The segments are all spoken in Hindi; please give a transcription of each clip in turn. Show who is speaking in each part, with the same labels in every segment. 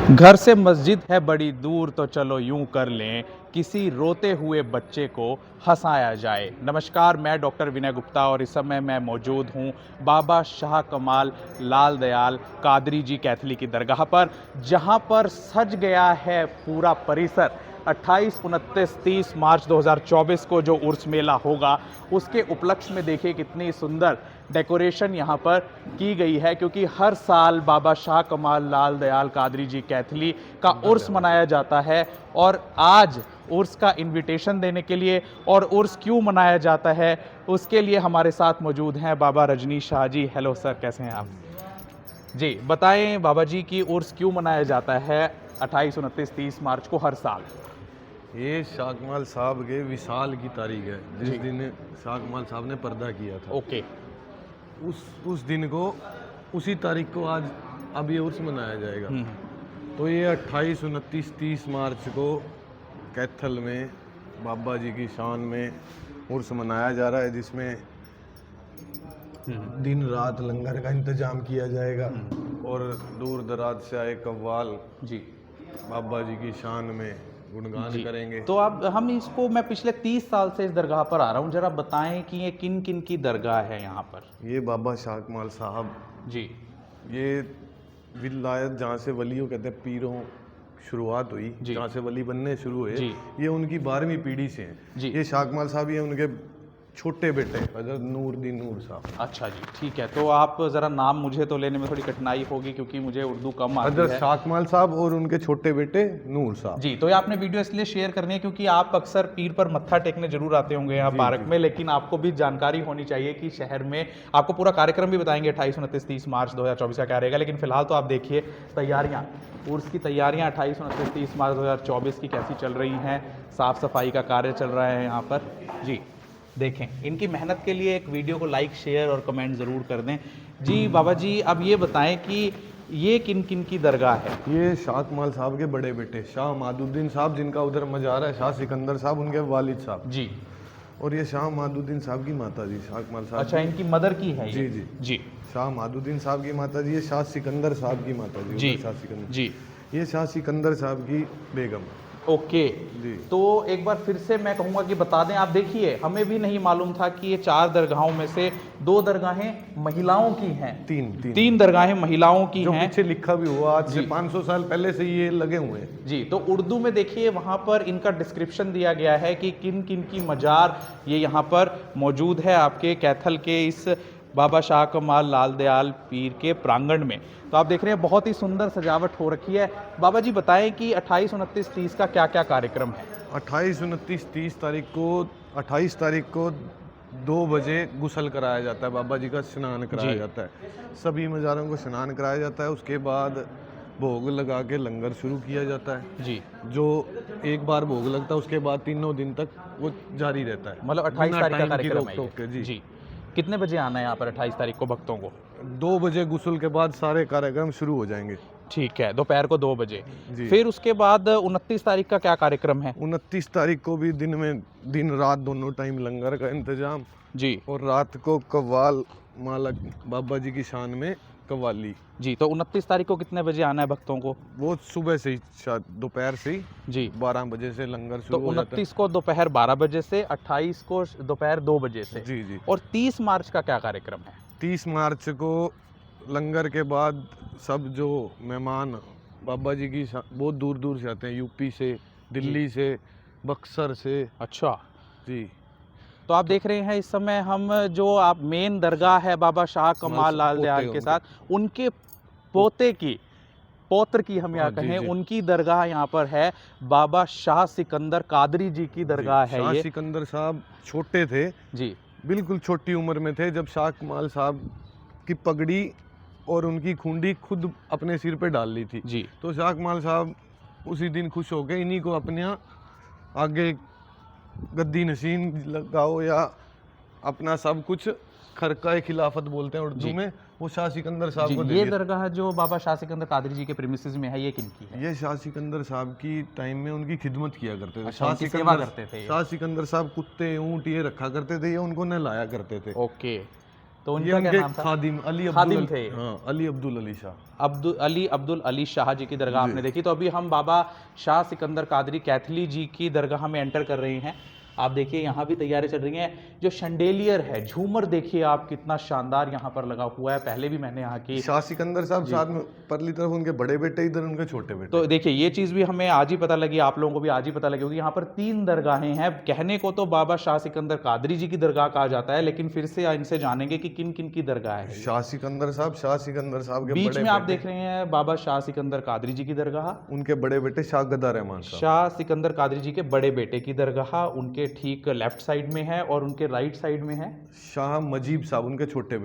Speaker 1: घर से मस्जिद है बड़ी दूर तो चलो यूं कर लें, किसी रोते हुए बच्चे को हंसाया जाए। नमस्कार, मैं डॉक्टर विनय गुप्ता और इस समय मैं मौजूद हूं बाबा शाह कमाल लाल दयाल कादरी जी कैथली की दरगाह पर, जहां पर सज गया है पूरा परिसर। 28, 29, 30 मार्च 2024 को जो उर्स मेला होगा, उसके उपलक्ष्य में देखिए कितनी सुंदर डेकोरेशन यहाँ पर की गई है, क्योंकि हर साल बाबा शाह कमाल लाल दयाल कादरी जी कैथली का उर्स मनाया जाता है। और आज उर्स का इनविटेशन देने के लिए और उर्स क्यों मनाया जाता है, उसके लिए हमारे साथ मौजूद हैं बाबा रजनीश शाह जी। हेलो सर, कैसे हैं आप? जी बताएं बाबा जी की उर्स क्यों मनाया जाता है 28, 29, 30 मार्च को हर साल?
Speaker 2: ये शाह कमाल साहब के विशाल की तारीख है,
Speaker 1: जी।
Speaker 2: जिस दिन शाह कमाल साहब ने पर्दा किया था।
Speaker 1: ओके।
Speaker 2: उस दिन को, उसी तारीख को आज अब ये उर्स मनाया जाएगा। तो ये 28, 29, 30 मार्च को कैथल में बाबा जी की शान में उर्स मनाया जा रहा है, जिसमें दिन रात लंगर का इंतजाम किया जाएगा और दूर दराज से आए कव्वाल
Speaker 1: जी
Speaker 2: बाबा जी की शान में गुणगान करेंगे।
Speaker 1: तो अब हम इसको, मैं पिछले 30 साल से इस दरगाह पर आ रहा हूँ, जरा बताएं कि ये किन किन की दरगाह है यहाँ पर?
Speaker 2: ये बाबा शाह कमाल साहब
Speaker 1: जी।
Speaker 2: ये विलायत जहाँ से वलियों कहते हैं पीरों शुरुआत हुई, जहाँ से वली बनने शुरू हुए, ये उनकी 12वीं पीढ़ी से हैं। ये शाह कमाल साहब ये उनके छोटे बेटे हजरत नूरदीन नूर साहब।
Speaker 1: अच्छा जी, ठीक है। तो आप ज़रा नाम, मुझे तो लेने में थोड़ी कठिनाई होगी क्योंकि मुझे उर्दू कम आती है।
Speaker 2: हजरत शाह कमाल साहब और उनके छोटे बेटे नूर साहब।
Speaker 1: जी, तो ये आपने वीडियो इसलिए शेयर करनी है क्योंकि आप अक्सर पीर पर मत्था टेकने जरूर आते होंगे यहाँ पार्क में, लेकिन आपको भी जानकारी होनी चाहिए कि शहर में आपको पूरा कार्यक्रम भी बताएंगे 28, 29, 30 मार्च 2024 का क्या रहेगा। लेकिन फिलहाल तो आप देखिए तैयारियाँ, उर्स की तैयारियाँ 28, 29, 30 मार्च 2024 की कैसी चल रही हैं। साफ़ सफाई का कार्य चल रहा है यहाँ पर। जी देखें, इनकी मेहनत के लिए एक वीडियो को लाइक, शेयर और कमेंट ज़रूर कर दें। जी बाबा जी, अब ये बताएं कि ये किन किन की दरगाह है?
Speaker 2: ये शाह कमाल साहब के बड़े बेटे शाह मादुद्दीन साहब, जिनका उधर मजार है, शाह सिकंदर साहब उनके वालिद साहब
Speaker 1: जी।
Speaker 2: और ये शाह मादुद्दीन साहब की माता जी शाह कमाल साहब।
Speaker 1: अच्छा, इनकी मदर की है
Speaker 2: जी
Speaker 1: ये?
Speaker 2: जी
Speaker 1: जी।
Speaker 2: शाह मादुद्दीन साहब की माता जी, ये शाह सिकंदर साहब की माता जी।
Speaker 1: जी
Speaker 2: शाह सिकंदर
Speaker 1: जी।
Speaker 2: ये शाह सिकंदर साहब की बेगम।
Speaker 1: ओके
Speaker 2: जी।
Speaker 1: तो एक बार फिर से मैं कहूँगा कि बता दें। आप देखिए, हमें भी नहीं मालूम था कि ये 4 दरगाहों में से 2 दरगाहें महिलाओं की हैं। तीन दरगाहें महिलाओं की
Speaker 2: जो
Speaker 1: हैं।
Speaker 2: पीछे लिखा भी हुआ, आज से 500 साल पहले से ये लगे हुए हैं।
Speaker 1: जी, तो उर्दू में देखिए वहाँ पर इनका डिस्क्रिप्शन दिया गया है कि किन किन की मजार ये यहाँ पर मौजूद है आपके कैथल के इस बाबा शाह कमाल लाल दयाल पीर के प्रांगण में। तो आप देख रहे हैं बहुत ही सुंदर सजावट हो रखी है। बाबा जी बताएं कि 28, 29, 30 का क्या क्या कार्यक्रम है?
Speaker 2: 28, 29, 30 तारीख को 28 तारीख को 2 बजे गुस्ल कराया जाता है, बाबा जी का स्नान कराया जाता है, सभी मज़ारों को स्नान कराया जाता है। उसके बाद भोग लगा के लंगर शुरू किया जाता है
Speaker 1: जी।
Speaker 2: जो एक बार भोग लगता है, उसके बाद 3 दिन तक वो जारी रहता है।
Speaker 1: मतलब 28 तारीख का कार्यक्रम है
Speaker 2: जी।
Speaker 1: जी। कितने बजे आना है यहाँ पर 28 तारीख को भक्तों को?
Speaker 2: 2 बजे गुस्ल के बाद सारे कार्यक्रम शुरू हो जाएंगे।
Speaker 1: ठीक है, दोपहर को 2 बजे।
Speaker 2: जी।
Speaker 1: फिर उसके बाद 29 तारीख का क्या कार्यक्रम है?
Speaker 2: 29 तारीख को भी दिन रात दोनों टाइम लंगर का इंतजाम जी, और रात को कव्वाल मालक बाबा जी की शान में कव्वाली
Speaker 1: जी। तो 29 तारीख को कितने बजे आना है भक्तों को?
Speaker 2: वो सुबह से ही, दोपहर से ही जी, 12 बजे से लंगर शुरू हो जाता है।
Speaker 1: 29 को दोपहर 12 बजे से, 28 को दोपहर 2 बजे से।
Speaker 2: जी जी।
Speaker 1: और 30 मार्च का क्या कार्यक्रम है?
Speaker 2: 30 मार्च को लंगर के बाद सब जो मेहमान बाबा जी की बहुत दूर दूर से आते हैं, यूपी से, दिल्ली से, बक्सर से। अच्छा जी।
Speaker 1: तो आप देख रहे हैं इस समय हम जो आप मेन दरगाह है बाबा शाह कमाल लाल दयाल के साथ, उनके पौत्र की हम यहाँ कहें, उनकी दरगाह यहाँ पर है। बाबा शाह सिकंदर कादरी जी की दरगाह है।
Speaker 2: शाह
Speaker 1: ये
Speaker 2: सिकंदर साहब छोटे थे जी, बिल्कुल छोटी उम्र में थे जब शाह कमाल साहब की पगड़ी और उनकी खूंडी खुद अपने सिर पे डाल ली थी जी। तो शाह कमाल साहब उसी दिन खुश हो गए, इन्हीं को अपने आगे गद्दी नशीन लगाओ या अपना सब कुछ, खरका खिलाफत बोलते हैं उर्दू में, वो शाह सिकंदर साहब को।
Speaker 1: ये दरगाह जो बाबा शाह सिकंदर कादरी जी के प्रीमिसेस में है, ये किनकी है?
Speaker 2: ये शाह सिकंदर साहब की टाइम में उनकी खिदमत किया करते थे।
Speaker 1: अच्छा, शाह सेवा करते थे।
Speaker 2: शाह सिकंदर साहब कुत्ते ऊँट ये रखा करते थे, ये उनको नहलाया करते थे।
Speaker 1: ओके। तो
Speaker 2: ये
Speaker 1: उनका क्या
Speaker 2: उनके
Speaker 1: नाम था?
Speaker 2: खादिम अली
Speaker 1: खादिम
Speaker 2: अब्दुल
Speaker 1: थे।
Speaker 2: हाँ, अली अब्दुल अली शाह।
Speaker 1: अब्दुल अली शाह जी की दरगाह आपने देखी। तो अभी हम बाबा शाह सिकंदर कादरी कैथली जी की दरगाह में एंटर कर रहे हैं। आप देखिए यहाँ भी तैयारी चल रही हैं। जो शंडेलियर है, झूमर देखिए आप कितना शानदार यहाँ पर लगा हुआ है। पहले भी मैंने यहाँ की
Speaker 2: शाह सिकंदर साहब साथ में परली तरफ उनके बड़े बेटे, इधर उनके छोटे बेटे।
Speaker 1: तो देखिए ये चीज़ भी हमें आज ही पता लगी, आप लोगों को भी आज ही पता लगी होगी। यहाँ पर 3 दरगाहें हैं। कहने को तो बाबा शाह सिकंदर कादरी जी की दरगाह कहा जाता है, लेकिन फिर से इनसे जानेंगे कि किन किन की दरगाह है।
Speaker 2: शाह सिकंदर साहब के
Speaker 1: बीच
Speaker 2: बड़े
Speaker 1: में आप
Speaker 2: बेटे,
Speaker 1: देख रहे हैं बाबा शाह सिकंदर कादरी जी की दरगाह।
Speaker 2: उनके बड़े बेटे शाह गदा रहमान साहब।
Speaker 1: शाह सिकंदर कादरी जी के बड़े बेटे की दरगाह उनके ठीक लेफ्ट साइड में है, और उनके राइट साइड में है
Speaker 2: शाह मजीब साहब, उनके छोटे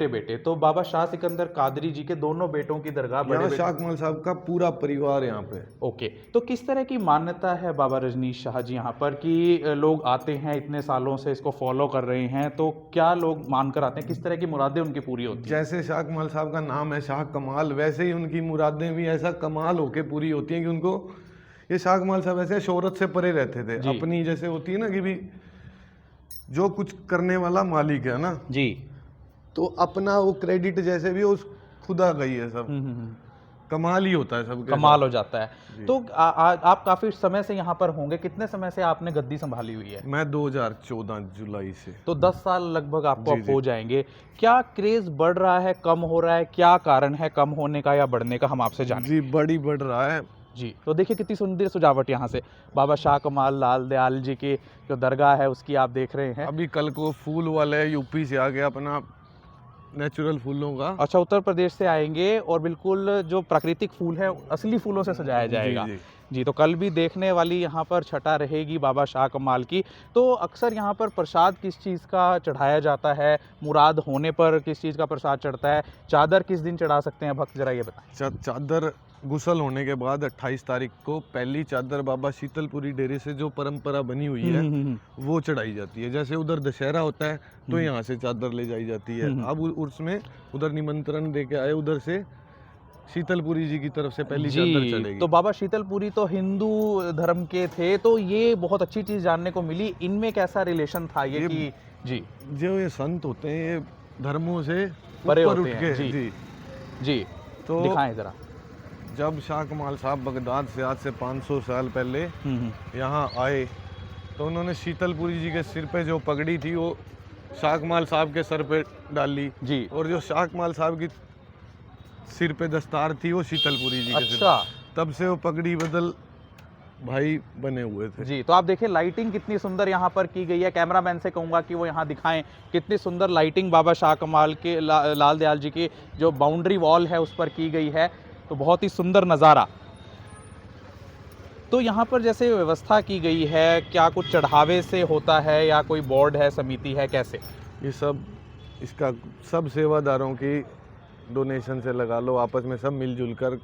Speaker 2: बेटे।
Speaker 1: तो बाबा शाह सिकंदर कादरी जी के दोनों बेटों की दरगाह बड़े
Speaker 2: यहाँ
Speaker 1: बेटे।
Speaker 2: शाह कमाल साहब का पूरा परिवार यहाँ पे।
Speaker 1: ओके, तो किस तरह की मान्यता है बाबा रजनीश शाह जी यहाँ पर कि लोग आते हैं, इतने सालों से इसको फॉलो कर रहे हैं, तो क्या लोग मानकर आते हैं? किस तरह की मुरादें उनकी पूरी होती हैं?
Speaker 2: जैसे शाह कमाल साहब का नाम है शाह कमाल, वैसे ही उनकी मुरादें भी ऐसा कमाल होके पूरी होती हैं कि उनको, ये शाह कमाल साहब ऐसे शोहरत से परे रहते थे। अपनी जैसे होती है ना कि भी जो कुछ करने वाला मालिक है ना
Speaker 1: जी,
Speaker 2: तो अपना वो क्रेडिट जैसे भी उस खुदा गई है सब। कमाल ही होता है सबके
Speaker 1: कमाल हो जाता है। तो आप काफी समय से यहाँ पर होंगे। कितने समय से आपने गद्दी संभाली हुई है?
Speaker 2: मैं 2014 जुलाई से।
Speaker 1: तो 10 साल लगभग आपको अब हो जाएंगे। क्या क्रेज बढ़ रहा है, कम हो रहा है? क्या कारण है कम होने का या बढ़ने का, हम आपसे जानें।
Speaker 2: जी बढ़ रहा है
Speaker 1: जी। तो देखिए कितनी सुंदर सजावट यहाँ से बाबा शाह कमाल लाल दयाल जी की जो दरगाह है उसकी आप देख रहे हैं।
Speaker 2: अभी कल को फूल वाले यूपी से आ गया अपना नेचुरल फूलों का।
Speaker 1: अच्छा, उत्तर प्रदेश से आएंगे और बिल्कुल जो प्राकृतिक फूल है असली फूलों से सजाया जाएगा। जी, तो कल भी देखने वाली यहाँ पर छटा रहेगी बाबा शाह कमाल की। तो अक्सर यहाँ पर प्रसाद किस चीज़ का चढ़ाया जाता है? मुराद होने पर किस चीज़ का प्रसाद चढ़ता है? चादर किस दिन चढ़ा सकते हैं भक्त, जरा ये बताएं।
Speaker 2: चादर गुसल होने के बाद 28 तारीख को पहली चादर बाबा शीतलपुरी डेरे से जो परंपरा बनी हुई है वो चढ़ाई जाती है। जैसे उधर दशहरा होता है तो यहाँ से चादर ले जाई जाती है। अब उसमें उधर निमंत्रण दे के आए, उधर से शीतलपुरी जी की तरफ से पहली चादर चढ़ेगी।
Speaker 1: तो बाबा शीतलपुरी तो हिंदू धर्म के थे, तो ये बहुत अच्छी चीज़ जानने को मिली। इनमें कैसा रिलेशन था ये कि जी
Speaker 2: जो ये संत होते हैं ये धर्मों से
Speaker 1: परे
Speaker 2: ऊपर
Speaker 1: होते
Speaker 2: उठ
Speaker 1: हैं।
Speaker 2: के
Speaker 1: जी
Speaker 2: तो
Speaker 1: दिखाएं जरा।
Speaker 2: जब शाह कमाल साहब बगदाद से आज से 500 साल पहले यहाँ आए तो उन्होंने शीतलपुरी जी के सिर पे जो पगड़ी थी वो शाह कमाल साहब के सर पे डाली जी, और जो शाह कमाल साहब की सिर पे दस्तार थी वो शीतलपुरी जी के सिर। तब से वो पगड़ी बदल भाई बने हुए थे।
Speaker 1: जी, तो आप देखिए लाइटिंग कितनी सुंदर यहाँ पर की गई है। कैमरामैन से कहूँगा कि वो यहाँ दिखाएं कितनी सुंदर लाइटिंग बाबा शाह कमाल के लाल दयाल जी की जो बाउंड्री वॉल है उस पर की गई है। तो बहुत ही सुंदर नज़ारा। तो यहाँ पर जैसे व्यवस्था की गई है, क्या कुछ चढ़ावे से होता है या कोई बोर्ड है, समिति है, कैसे?
Speaker 2: ये सब इसका सब सेवादारों की डोनेशन से लगा लो, आपस में सब मिलजुल कर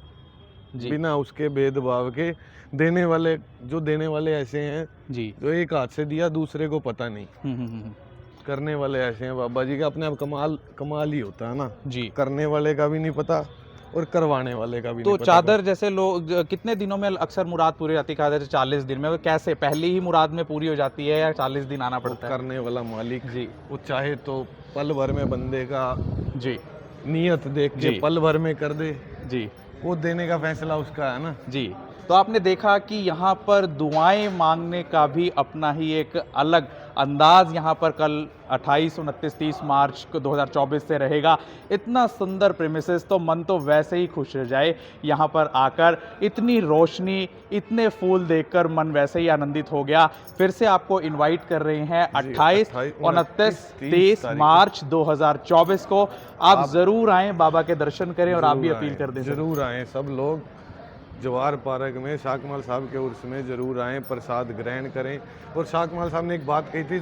Speaker 2: बिना उसके भेदभाव के देने वाले ऐसे हैं जी, जो एक हाथ से दिया दूसरे को पता नहीं। करने वाले ऐसे हैं बाबा जी का, अपने आप कमाल ही होता है ना जी। करने वाले का भी नहीं पता और करवाने वाले का भी नहीं पता।
Speaker 1: चादर जैसे लोग कितने दिनों में अक्सर मुराद पूरी जाती है? 40 दिन में। कैसे पहले ही मुराद में पूरी हो जाती है या 40 दिन आना पड़ता है?
Speaker 2: करने वाला मालिक जी वो चाहे तो पल भर में बंदे का जी नियत देख के पल भर में कर दे जी, वो देने का फैसला उसका है ना जी।
Speaker 1: तो आपने देखा कि यहाँ पर दुआएं मांगने का भी अपना ही एक अलग अंदाज यहाँ पर कल 28, 29, 30 मार्च को 2024 से रहेगा। इतना सुंदर प्रेमिसेस, तो मन तो वैसे ही खुश रह जाए यहाँ पर आकर। इतनी रोशनी, इतने फूल देखकर मन वैसे ही आनंदित हो गया। फिर से आपको इनवाइट कर रहे हैं 28, 29, 30 मार्च 2024 को। आप ज़रूर आएँ, बाबा के दर्शन करें और आप भी अपील कर दें।
Speaker 2: ज़रूर आएँ सब लोग जवार पार्क में शाह कमाल साहब के उर्स में ज़रूर आएँ, प्रसाद ग्रहण करें। और शाह कमाल साहब ने एक बात कही थी,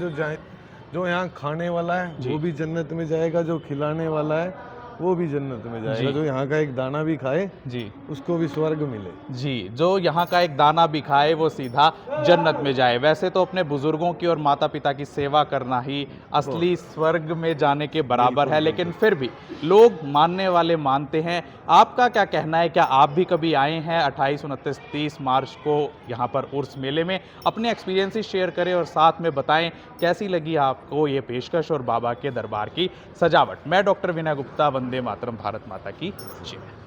Speaker 2: जो यहाँ खाने वाला है वो भी जन्नत में जाएगा, जो खिलाने वाला है वो भी जन्नत में जाएगा।
Speaker 1: जी।
Speaker 2: जो यहाँ का एक दाना भी खाए
Speaker 1: जी
Speaker 2: उसको भी स्वर्ग मिले।
Speaker 1: जी, जो यहाँ का एक दाना भी खाए वो सीधा जन्नत में जाए। वैसे तो अपने बुजुर्गों की और माता पिता की सेवा करना ही असली स्वर्ग में जाने के बराबर है, लेकिन फिर भी लोग मानने वाले मानते हैं। आपका क्या कहना है? क्या आप भी कभी आए हैं 28, 29, 30 मार्च को यहाँ पर उर्स मेले में? अपने एक्सपीरियंसेस शेयर करें और साथ में बताएं कैसी लगी आपको ये पेशकश और बाबा के दरबार की सजावट। मैं डॉक्टर विनय गुप्ता, वंदे मातरम, भारत माता की जय।